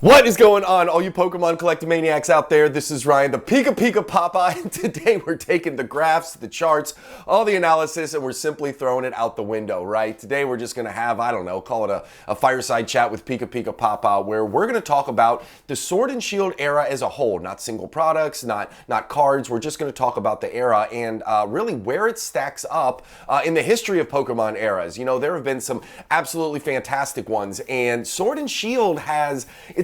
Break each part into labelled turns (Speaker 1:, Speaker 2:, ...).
Speaker 1: What is going on, all you Pokemon collecting maniacs out there? This is Ryan, the PikaPikaPaPa, and today we're taking the graphs, the charts, all the analysis, and we're simply throwing it out the window, right? Today we're just going to have, I don't know, call it a fireside chat with PikaPikaPapa, where we're going to talk about the Sword and Shield era as a whole, not single products, not cards. We're just going to talk about the era and really where it stacks up in the history of Pokemon eras. You know, there have been some absolutely fantastic ones, and Sword and Shield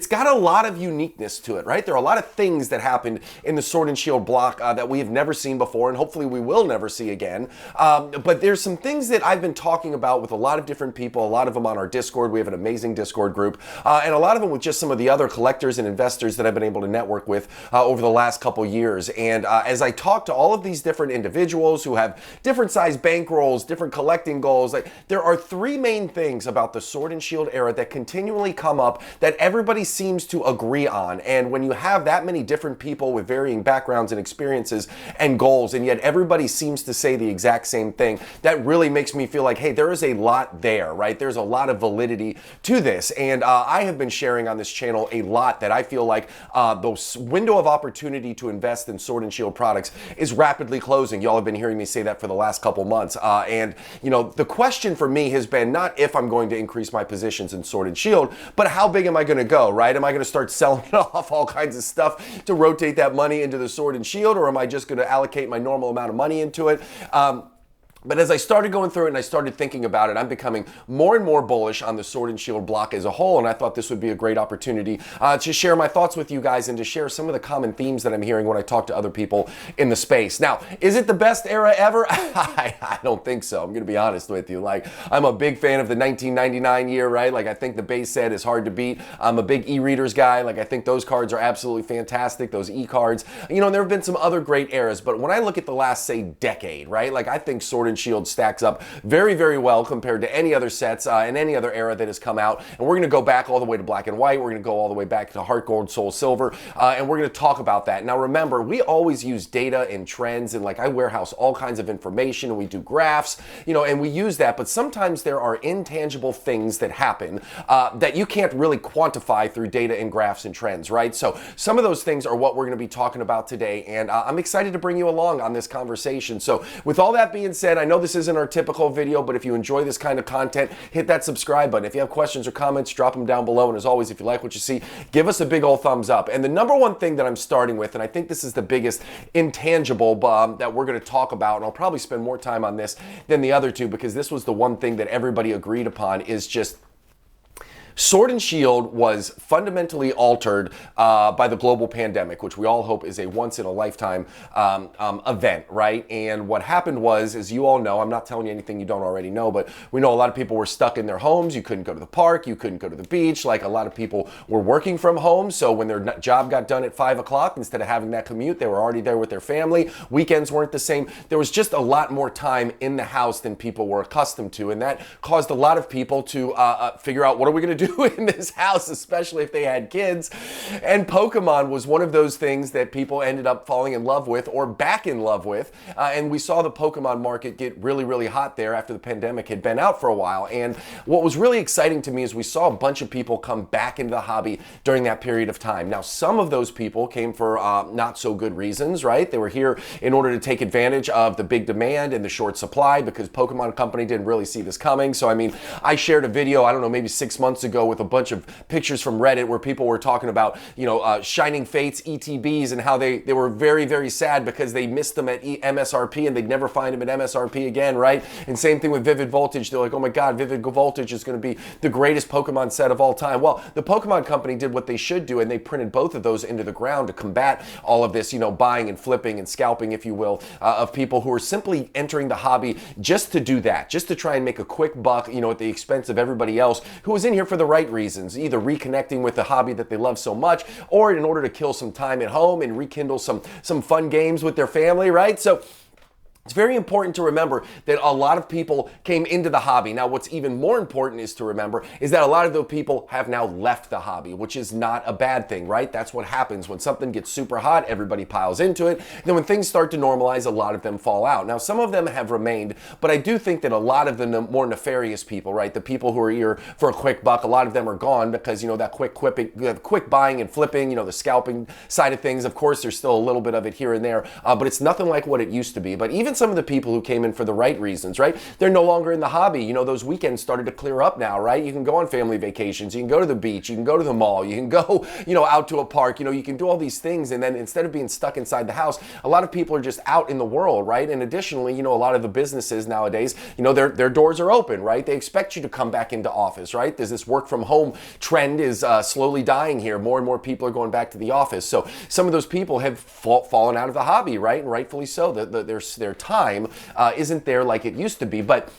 Speaker 1: it's got a lot of uniqueness to it, right? There are a lot of things that happened in the Sword and Shield block that we have never seen before, and hopefully we will never see again. But there's some things that I've been talking about with a lot of different people, a lot of them on our Discord. We have an amazing Discord group, and a lot of them with just some of the other collectors and investors that I've been able to network with over the last couple years. And as I talk to all of these different individuals who have different size bankrolls, different collecting goals, like there are three main things about the Sword and Shield era that continually come up that everybody seems to agree on. And when you have that many different people with varying backgrounds and experiences and goals, and yet everybody seems to say the exact same thing, that really makes me feel like, hey, there is a lot there, right? There's a lot of validity to this. And I have been sharing on this channel a lot that I feel like the window of opportunity to invest in Sword and Shield products is rapidly closing. Y'all have been hearing me say that for the last couple months. And, you know, the question for me has been not if I'm going to increase my positions in Sword and Shield, but how big am I going to go, right? Am I going to start selling off all kinds of stuff to rotate that money into the Sword and Shield, or am I just going to allocate my normal amount of money into it? But as I started going through it and I started thinking about it, I'm becoming more and more bullish on the Sword and Shield block as a whole, and I thought this would be a great opportunity to share my thoughts with you guys and to share some of the common themes that I'm hearing when I talk to other people in the space. Now, is it the best era ever? I don't think so. I'm going to be honest with you. Like, I'm a big fan of the 1999 year, right? Like, I think the base set is hard to beat. I'm a big e-readers guy. Like, I think those cards are absolutely fantastic, those e-cards. You know, there have been some other great eras, but when I look at the last, say, decade, right? Like, I think Sword and Shield stacks up very, very well compared to any other sets and any other era that has come out. And we're going to go back all the way to Black and White. We're going to go all the way back to Heart Gold, Soul Silver, and we're going to talk about that. Now, remember, we always use data and trends, and like I warehouse all kinds of information, and we do graphs, you know, and we use that. But sometimes there are intangible things that happen that you can't really quantify through data and graphs and trends, right? So some of those things are what we're going to be talking about today, and I'm excited to bring you along on this conversation. So with all that being said, I know this isn't our typical video, but if you enjoy this kind of content, hit that subscribe button. If you have questions or comments, drop them down below. And as always, if you like what you see, give us a big old thumbs up. And the number one thing that I'm starting with, and I think this is the biggest intangible that we're going to talk about, and I'll probably spend more time on this than the other two because this was the one thing that everybody agreed upon, is just Sword and Shield was fundamentally altered by the global pandemic, which we all hope is a once-in-a-lifetime event, right? And what happened was, as you all know, I'm not telling you anything you don't already know, but we know a lot of people were stuck in their homes. You couldn't go to the park. You couldn't go to the beach. Like, a lot of people were working from home, so when their job got done at 5 o'clock, instead of having that commute, they were already there with their family. Weekends weren't the same. There was just a lot more time in the house than people were accustomed to, and that caused a lot of people to figure out, what are we going to do in this house, especially if they had kids. And Pokemon was one of those things that people ended up falling in love with or back in love with. And we saw the Pokemon market get really, really hot there after the pandemic had been out for a while. And what was really exciting to me is we saw a bunch of people come back into the hobby during that period of time. Now, some of those people came for not so good reasons, right? They were here in order to take advantage of the big demand and the short supply because Pokemon Company didn't really see this coming. So, I mean, I shared a video, I don't know, maybe 6 months ago with a bunch of pictures from Reddit where people were talking about, you know, Shining Fates ETBs and how they were very, very sad because they missed them at MSRP and they'd never find them at MSRP again, right? And same thing with Vivid Voltage. They're like, oh my God, Vivid Voltage is going to be the greatest Pokemon set of all time. Well, the Pokemon Company did what they should do, and they printed both of those into the ground to combat all of this, you know, buying and flipping and scalping, if you will, of people who are simply entering the hobby just to do that, just to try and make a quick buck, you know, at the expense of everybody else who was in here for the right reasons, either reconnecting with the hobby that they love so much, or in order to kill some time at home and rekindle some fun games with their family, right? So It's very important to remember that a lot of people came into the hobby. Now, what's even more important is to remember is that a lot of those people have now left the hobby, which is not a bad thing, right? That's what happens when something gets super hot, everybody piles into it. Then when things start to normalize, a lot of them fall out. Now, some of them have remained, but I do think that a lot of the more nefarious people, right? The people who are here for a quick buck, a lot of them are gone because, that quick buying and flipping, the scalping side of things. Of course, there's still a little bit of it here and there, but it's nothing like what it used to be. But even some of the people who came in for the right reasons, right? They're no longer in the hobby. Those weekends started to clear up now, right? You can go on family vacations. You can go to the beach. You can go to the mall. You can go, out to a park. You can do all these things. And then instead of being stuck inside the house, a lot of people are just out in the world, right? And additionally, a lot of the businesses nowadays, their doors are open, right? They expect you to come back into office, right? There's this work from home trend is slowly dying here. More and more people are going back to the office. So some of those people have fallen out of the hobby, right? And rightfully so. Their time isn't there like it used to be. But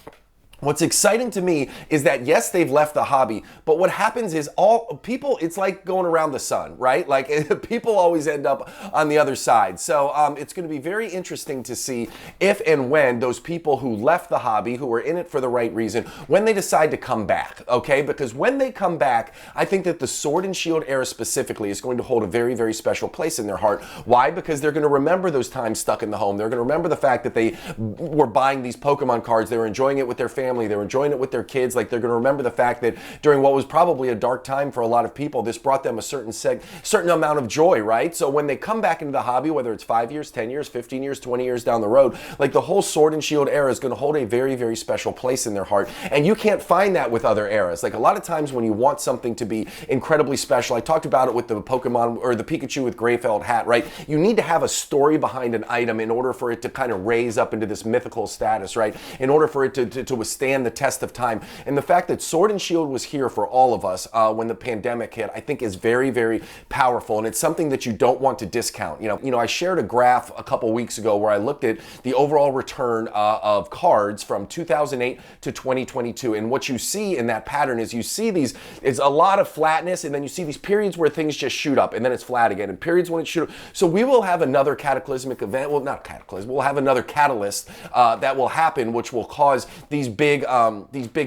Speaker 1: what's exciting to me is that, yes, they've left the hobby, but what happens is all people, it's like going around the sun, right? Like people always end up on the other side. So it's going to be very interesting to see if and when those people who left the hobby, who were in it for the right reason, when they decide to come back, okay? Because when they come back, I think that the Sword and Shield era specifically is going to hold a very, very special place in their heart. Why? Because they're going to remember those times stuck in the home. They're going to remember the fact that they were buying these Pokemon cards. They were enjoying it with their family. They were enjoying it with their kids. Like, they're going to remember the fact that during what was probably a dark time for a lot of people, this brought them a certain amount of joy, right? So when they come back into the hobby, whether it's 5 years, 10 years, 15 years, 20 years down the road, like, the whole Sword and Shield era is going to hold a very, very special place in their heart. And you can't find that with other eras. Like, a lot of times when you want something to be incredibly special, I talked about it with the Pokemon or the Pikachu with gray felt hat, right? You need to have a story behind an item in order for it to kind of raise up into this mythical status, right? In order for it to withstand the test of time. And the fact that Sword and Shield was here for all of us when the pandemic hit, I think is very, very powerful. And it's something that you don't want to discount. I shared a graph a couple weeks ago where I looked at the overall return of cards from 2008 to 2022. And what you see in that pattern is is a lot of flatness, and then you see these periods where things just shoot up and then it's flat again, and periods when it shoot up. So we will have another cataclysmic event. Well, not cataclysm. We'll have another catalyst that will happen, which will cause these big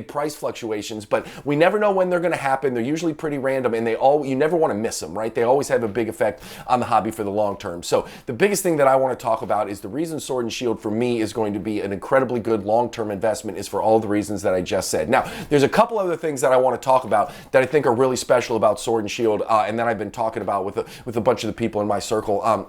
Speaker 1: price fluctuations. But we never know when they're going to happen. They're usually pretty random, and you never want to miss them, right? They always have a big effect on the hobby for the long term. So the biggest thing that I want to talk about is the reason Sword and Shield for me is going to be an incredibly good long-term investment is for all the reasons that I just said. Now, there's a couple other things that I want to talk about that I think are really special about Sword and Shield, and that I've been talking about with a bunch of the people in my circle.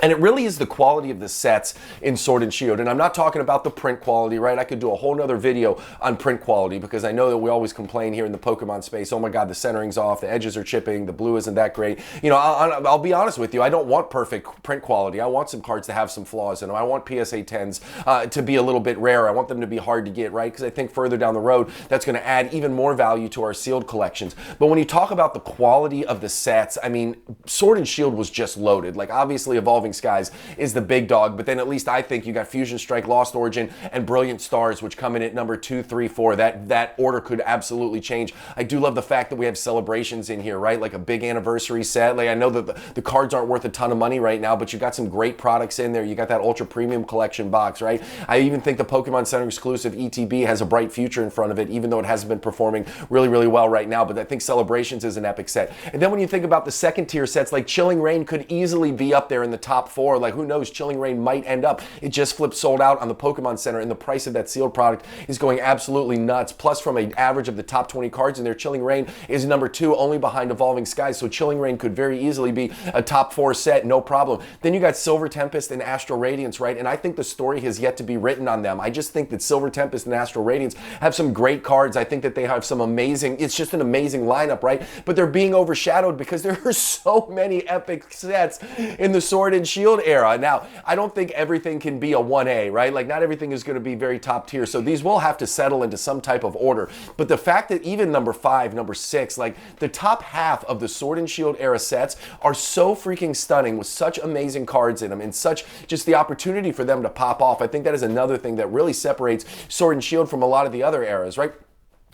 Speaker 1: And it really is the quality of the sets in Sword and Shield. And I'm not talking about the print quality, right? I could do a whole nother video on print quality because I know that we always complain here in the Pokemon space, oh my God, the centering's off, the edges are chipping, the blue isn't that great. I'll be honest with you, I don't want perfect print quality. I want some cards to have some flaws in them. I want PSA 10s to be a little bit rare. I want them to be hard to get, right? Because I think further down the road, that's going to add even more value to our sealed collections. But when you talk about the quality of the sets, I mean, Sword and Shield was just loaded. Like, obviously, Evolving Skies is the big dog, but then at least I think you got Fusion Strike, Lost Origin, and Brilliant Stars, which come in at number 2, 3, 4. That order could absolutely change. I do love the fact that we have celebrations in here, right? Like a big anniversary set. Like, I know that the cards aren't worth a ton of money right now, but you got some great products in there. You got that Ultra Premium Collection box, right? I even think the Pokemon Center exclusive ETB has a bright future in front of it, even though it hasn't been performing really, really well right now. But I think Celebrations is an epic set. And then when you think about the second tier sets, like Chilling Reign could easily be up there in the top 4. Like, who knows, Chilling Reign might end up. It just flipped sold out on the Pokemon Center, and the price of that sealed product is going absolutely nuts. Plus, from an average of the top 20 cards in there, Chilling Reign is number 2, only behind Evolving Skies. So Chilling Reign could very easily be a top 4 set, no problem. Then you got Silver Tempest and Astral Radiance, right? And I think the story has yet to be written on them. I just think that Silver Tempest and Astral Radiance have some great cards. I think that they have some amazing, it's just an amazing lineup, right? But they're being overshadowed because there are so many epic sets in the Sword and Shield era. Now, I don't think everything can be a 1A, right? Like, not everything is going to be very top tier. So these will have to settle into some type of order. But the fact that even number 5, number 6, like the top half of the Sword and Shield era sets are so freaking stunning with such amazing cards in them and such just the opportunity for them to pop off. I think that is another thing that really separates Sword and Shield from a lot of the other eras, right?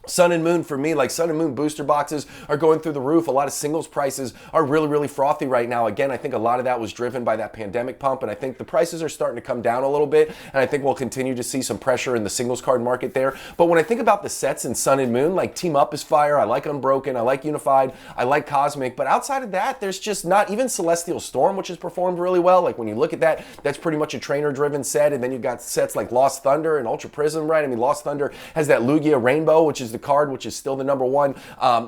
Speaker 1: Sun and Moon for me, like Sun and Moon booster boxes are going through the roof. A lot of singles prices are really, really frothy right now. Again, I think a lot of that was driven by that pandemic pump, and I think the prices are starting to come down a little bit, and I think we'll continue to see some pressure in the singles card market there. But when I think about the sets in Sun and Moon, like Team Up is fire. I like Unbroken. I like Unified. I like Cosmic. But outside of that, there's just not even Celestial Storm, which has performed really well. Like when you look at that, that's pretty much a trainer-driven set, and then you've got sets like Lost Thunder and Ultra Prism, right? I mean, Lost Thunder has that Lugia Rainbow, which is the card which is still the number one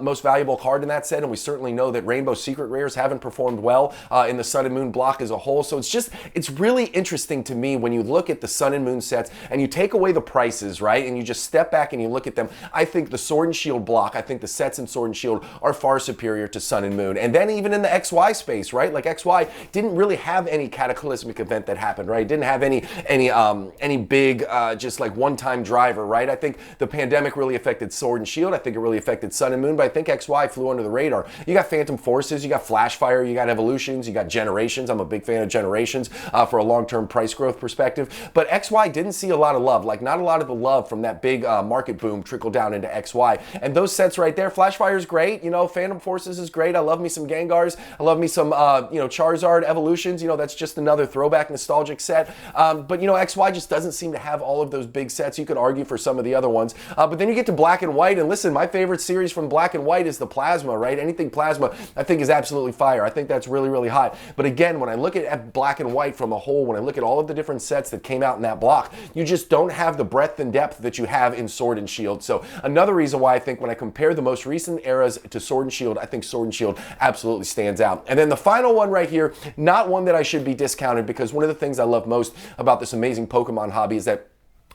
Speaker 1: most valuable card in that set, and we certainly know that Rainbow Secret Rares haven't performed well in the Sun and Moon block as a whole. So it's really interesting to me when you look at the Sun and Moon sets and you take away the prices, right, and you just step back and you look at them. I think the Sword and Shield block, I think the sets in Sword and Shield are far superior to Sun and Moon. And then even in the XY space, right, like XY didn't really have any cataclysmic event that happened, right? Didn't have any big just like one-time driver, right? I think the pandemic really affected Sword and Shield. I think it really affected Sun and Moon, but I think XY flew under the radar. You got Phantom Forces, you got Flashfire, you got Evolutions, you got Generations. I'm a big fan of Generations for a long-term price growth perspective, but XY didn't see a lot of love, like not a lot of the love from that big market boom trickle down into XY. And those sets right there, Flashfire is great, you know, Phantom Forces is great. I love me some Gengars. I love me some, you know, Charizard Evolutions. You know, that's just another throwback nostalgic set. But, you know, XY just doesn't seem to have all of those big sets. You could argue for some of the other ones. But then you get to Black and White, and listen, my favorite series from Black and White is the Plasma, right? Anything Plasma, I think is absolutely fire. I think that's really, really hot. But again, when I look at Black and White from a whole, when I look at all of the different sets that came out in that block, you just don't have the breadth and depth that you have in Sword and Shield. So another reason why I think when I compare the most recent eras to Sword and Shield, I think Sword and Shield absolutely stands out. And then the final one right here, not one that I should be discounted, because one of the things I love most about this amazing Pokemon hobby is that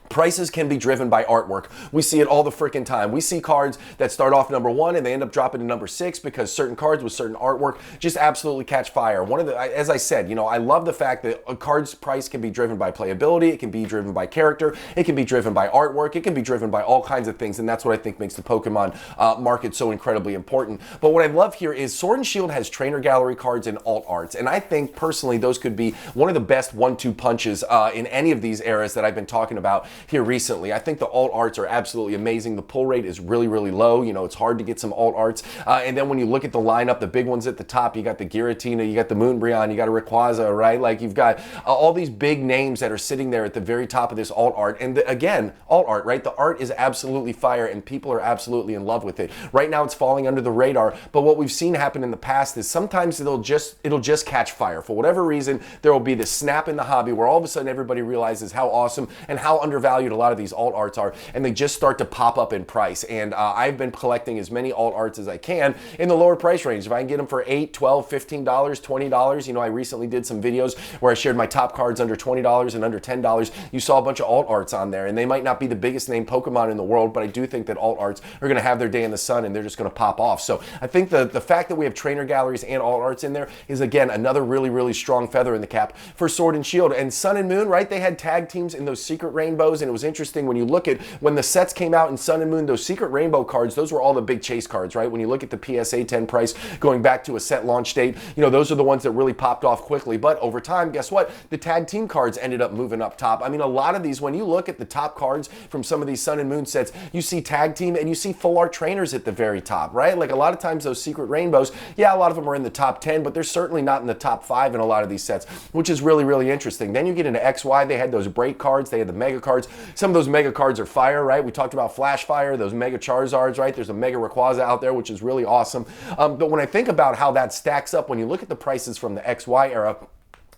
Speaker 1: prices can be driven by artwork. We see it all the freaking time. We see cards that start off number 1 and they end up dropping to number 6 because certain cards with certain artwork just absolutely catch fire. As I said, you know, I love the fact that a card's price can be driven by playability, it can be driven by character, it can be driven by artwork, it can be driven by all kinds of things, and that's what I think makes the Pokemon market so incredibly important. But what I love here is Sword and Shield has trainer gallery cards and alt arts, and I think personally those could be one of the best 1-2 punches in any of these eras that I've been talking about here recently. I think the alt arts are absolutely amazing. The pull rate is really, really low. You know, it's hard to get some alt arts. And then when you look at the lineup, the big ones at the top, you got the Giratina, you got the Moonbreon, you got a Rayquaza, right? Like you've got all these big names that are sitting there at the very top of this alt art. And again, alt art, right? The art is absolutely fire and people are absolutely in love with it. Right now it's falling under the radar, but what we've seen happen in the past is sometimes it'll just catch fire. For whatever reason, there will be this snap in the hobby where all of a sudden everybody realizes how awesome and how undervalued a lot of these alt arts are, and they just start to pop up in price. And I've been collecting as many alt arts as I can in the lower price range. If I can get them for $8, $12, $15, $20, you know, I recently did some videos where I shared my top cards under $20 and under $10. You saw a bunch of alt arts on there, and they might not be the biggest name Pokemon in the world, but I do think that alt arts are going to have their day in the sun and they're just going to pop off. So I think the fact that we have trainer galleries and alt arts in there is, again, another really, really strong feather in the cap for Sword and Shield. And Sun and Moon, right? They had tag teams in those secret rainbows, and it was interesting when you look at when the sets came out in Sun and Moon, those secret rainbow cards, those were all the big chase cards, right? When you look at the PSA 10 price going back to a set launch date, you know, those are the ones that really popped off quickly. But over time, guess what? The tag team cards ended up moving up top. I mean, a lot of these, when you look at the top cards from some of these Sun and Moon sets, you see tag team and you see full art trainers at the very top, right? Like a lot of times those secret rainbows, yeah, a lot of them are in the top 10, but they're certainly not in the top 5 in a lot of these sets, which is really, really interesting. Then you get into XY, they had those break cards, they had the mega cards. Some of those mega cards are fire, right? We talked about Flash Fire, those Mega Charizards, right? There's a Mega Rayquaza out there, which is really awesome. But when I think about how that stacks up, when you look at the prices from the XY era,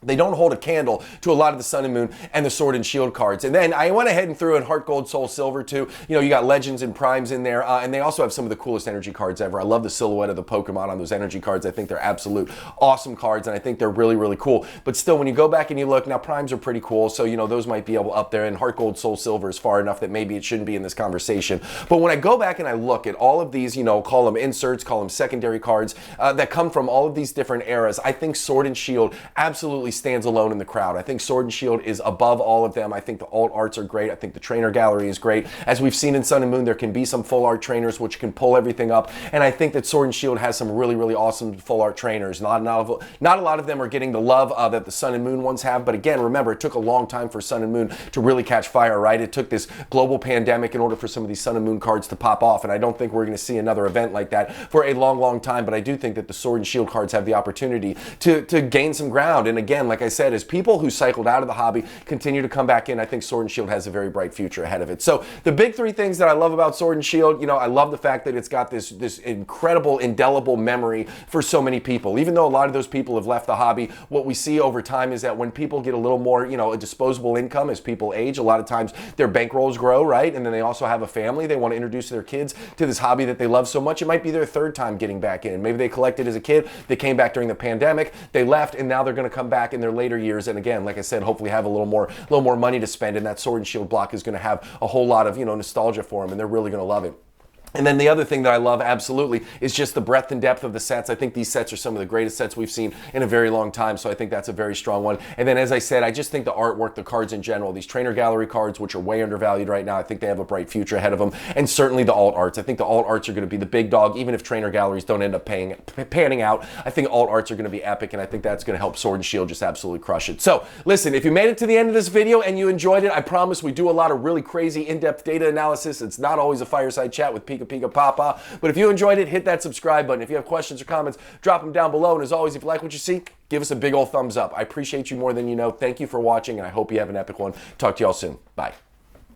Speaker 1: they don't hold a candle to a lot of the Sun and Moon and the Sword and Shield cards. And then I went ahead and threw in Heart Gold, Soul Silver too. You know, you got Legends and Primes in there, and they also have some of the coolest energy cards ever. I love the silhouette of the Pokemon on those energy cards. I think they're absolute awesome cards, and I think they're really, really cool. But still, when you go back and you look, now Primes are pretty cool, so you know, those might be able up there, and Heart Gold, Soul Silver is far enough that maybe it shouldn't be in this conversation. But when I go back and I look at all of these, you know, call them inserts, call them secondary cards, that come from all of these different eras, I think Sword and Shield absolutely absolutely stands alone in the crowd. I think Sword and Shield is above all of them. I think the alt arts are great. I think the trainer gallery is great. As we've seen in Sun and Moon, there can be some full art trainers which can pull everything up, and I think that Sword and Shield has some really, really awesome full art trainers. Not a lot of them are getting the love that the Sun and Moon ones have, but again, remember, it took a long time for Sun and Moon to really catch fire, right? It took this global pandemic in order for some of these Sun and Moon cards to pop off, and I don't think we're going to see another event like that for a long, long time, but I do think that the Sword and Shield cards have the opportunity to gain some ground. And again, like I said, as people who cycled out of the hobby continue to come back in, I think Sword and Shield has a very bright future ahead of it. So the big three things that I love about Sword and Shield, you know, I love the fact that it's got this incredible, indelible memory for so many people. Even though a lot of those people have left the hobby, what we see over time is that when people get a little more, you know, a disposable income as people age, a lot of times their bankrolls grow, right? And then they also have a family. They want to introduce their kids to this hobby that they love so much. It might be their third time getting back in. Maybe they collected as a kid, they came back during the pandemic, they left, and now they're going to come back in their later years. And again, like I said, hopefully have a little more money to spend, and that Sword and Shield block is going to have a whole lot of, you know, nostalgia for them, and they're really going to love it. And then the other thing that I love absolutely is just the breadth and depth of the sets. I think these sets are some of the greatest sets we've seen in a very long time, so I think that's a very strong one. And then, as I said, I just think the artwork, the cards in general, these trainer gallery cards, which are way undervalued right now, I think they have a bright future ahead of them. And certainly the alt arts. I think the alt arts are going to be the big dog, even if trainer galleries don't end up panning out. I think alt arts are going to be epic, and I think that's going to help Sword and Shield just absolutely crush it. So, listen, if you made it to the end of this video and you enjoyed it, I promise we do a lot of really crazy in-depth data analysis. It's not always a fireside chat with PikaPikaPapa. But if you enjoyed it, hit that subscribe button. If you have questions or comments, drop them down below. And as always, if you like what you see, give us a big old thumbs up. I appreciate you more than you know. Thank you for watching, and I hope you have an epic one. Talk to y'all soon. Bye.